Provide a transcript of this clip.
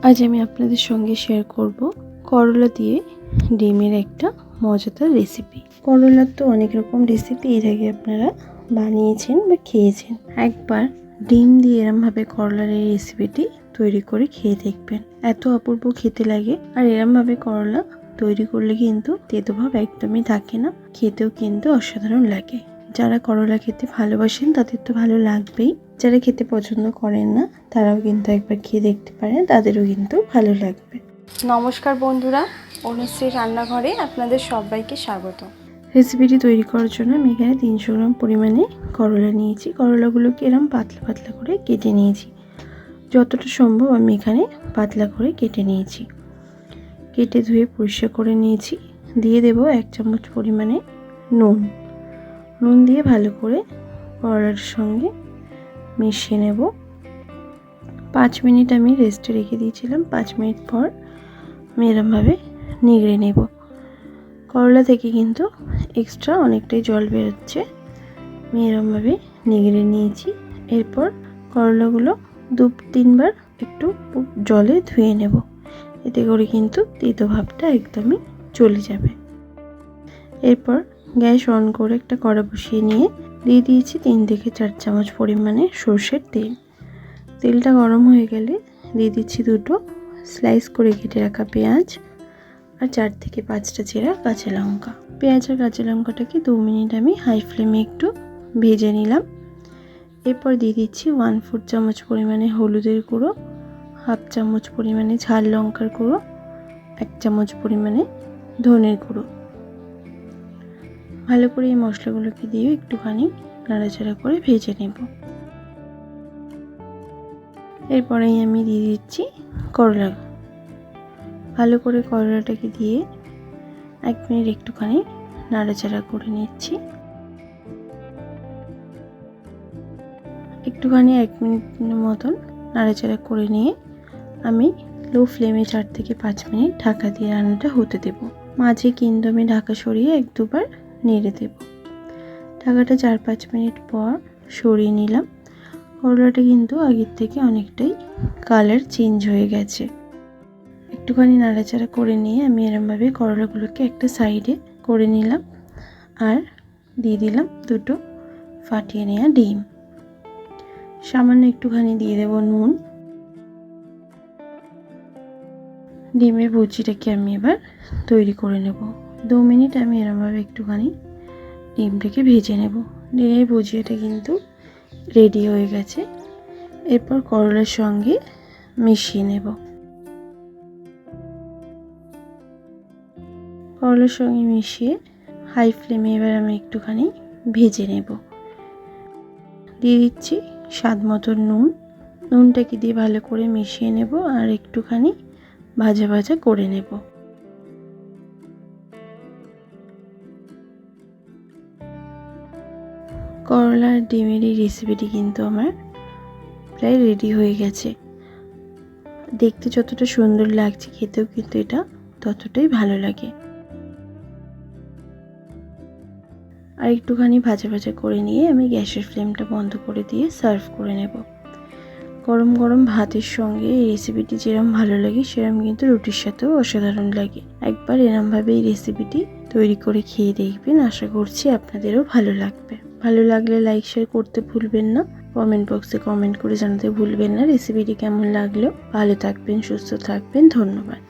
আজ আমি আপনাদের সঙ্গে শেয়ার করব করলা দিয়ে ডিমের একটা মজাদার রেসিপি। করলার তো অনেক রকম রেসিপি এর আগে আপনারা বানিয়েছেন বা খেয়েছেন। একবার ডিম দিয়ে এরমভাবে করলার এই রেসিপিটি তৈরি করে খেয়ে দেখবেন, এত অপূর্ব খেতে লাগে। আর এরমভাবে করলা তৈরি করলে কিন্তু তেতো ভাব একদমই থাকে না, খেতেও কিন্তু অসাধারণ লাগে। যারা করলা খেতে ভালোবাসেন তাদের তো ভালো লাগবেই, যারা খেতে পছন্দ করেন না তারাও কিন্তু একবার খেয়ে দেখতে পারেন, তাদেরও কিন্তু ভালো লাগবে। নমস্কার বন্ধুরা, অনুশ্রী রান্নাঘরে আপনাদের সবাইকে স্বাগত। রেসিপিটি তৈরি করার জন্য আমি এখানে 300 গ্রাম পরিমাণে করলা নিয়েছি। করলাগুলোকে এরম পাতলা পাতলা করে কেটে নিয়েছি, যতটা সম্ভব আমি এখানে পাতলা করে কেটে নিয়েছি। কেটে ধুয়ে পরিষ্কার করে নিয়েছি। দিয়ে দেব 1 চামচ পরিমাণে নুন। নুন দিয়ে ভালো করে করলার সঙ্গে মিশিয়ে নেব। 5 মিনিট আমি রেস্টে রেখে দিয়েছিলাম। 5 মিনিট পর আমি এরমভাবে নিগড়ে নেব। করলা থেকে কিন্তু এক্সট্রা অনেকটাই জল বেরোচ্ছে, আমি এরমভাবে নিগড়ে নিয়েছি। এরপর করলাগুলো 2-3 বার একটু জলে ধুয়ে নেব, এতে করে কিন্তু তেতো ভাবটা একদমই চলে যাবে। এরপর গ্যাস অন করে একটা কড়া বসিয়ে নিয়ে দিয়ে দিয়েছি 3 থেকে 4 চামচ পরিমাণে সর্ষের তেল। তেলটা গরম হয়ে গেলে দিয়ে দিচ্ছি 2টো স্লাইস করে কেটে রাখা পেঁয়াজ আর 4 থেকে 5টা চেরা কাঁচা লঙ্কা। পেঁয়াজ আর কাঁচা লঙ্কাটাকে 2 মিনিট আমি হাই ফ্লেমে একটু ভেজে নিলাম। এরপর দিয়ে দিচ্ছি 1/4 চামচ পরিমাণে হলুদের গুঁড়ো, 1/2 চামচ পরিমাণে ঝাল লঙ্কার গুঁড়ো, 1 চামচ পরিমাণে ধনের গুঁড়ো। ভালো করে এই মশলাগুলোকে দিয়ে একটুখানি নাড়াচাড়া করে ভেজে নেব। এরপরেই আমি দিয়ে দিচ্ছি করলা। ভালো করে করলাটাকে দিয়ে 1 মিনিট একটুখানি নাড়াচাড়া করে নিচ্ছি। একটুখানি 1 মিনিটের মতন নাড়াচাড়া করে নিয়ে আমি লো ফ্লেমে 4 থেকে 5 মিনিট ঢাকা দিয়ে রান্নাটা হতে দেব। মাঝে কিন্তু আমি ঢাকা সরিয়ে 1-2 বার নেড়ে দেব। ঢাকাটা 4-5 মিনিট পর সরিয়ে নিলাম। করলাটা কিন্তু আগের থেকে অনেকটাই কালার চেঞ্জ হয়ে গেছে। একটুখানি নাড়াচাড়া করে নিয়ে আমি এরমভাবে করলাগুলোকে একটা সাইডে করে নিলাম আর দিয়ে দিলাম 2টো ফাটিয়ে নেওয়া ডিম। সামান্য একটুখানি দিয়ে দেব নুন। ডিমের ভুজিটাকে আমি এবার তৈরি করে নেব। 2 মিনিট আমি এরমভাবে একটুখানি ডিমটাকে ভেজে নেব। ডিমের ভুজিয়াটা কিন্তু রেডি হয়ে গেছে। এরপর করলার সঙ্গে মিশিয়ে নেব। করলার সঙ্গে মিশিয়ে হাই ফ্লেমে এবার আমি একটুখানি ভেজে নেব। দিয়ে দিচ্ছি স্বাদ মতো নুন। নুনটাকে দিয়ে ভালো করে মিশিয়ে নেব আর একটুখানি ভাজা ভাজা করে নেব। করলার ডিমের এই রেসিপিটি কিন্তু আমার প্রায় রেডি হয়ে গেছে। দেখতে যতটা সুন্দর লাগছে, খেতেও কিন্তু এটা ততটাই ভালো লাগে। আর একটুখানি ভাজা ভাজা করে নিয়ে আমি গ্যাসের ফ্লেমটা বন্ধ করে দিয়ে সার্ভ করে নেব। গরম গরম ভাতের সঙ্গে এই রেসিপিটি যেরকম ভালো লাগে সেরকম কিন্তু রুটির সাথেও অসাধারণ লাগে। একবার এরমভাবে এই রেসিপিটি তৈরি করে খেয়ে দেখবেন, আশা করছি আপনাদেরও ভালো লাগবে। ভালো লাগলে লাইক শেয়ার করতে ভুলবেন না, কমেন্ট বক্সে কমেন্ট করে জানাতে ভুলবেন না রেসিপিটি কেমন লাগলো। ভালো থাকবেন, সুস্থ থাকবেন, ধন্যবাদ।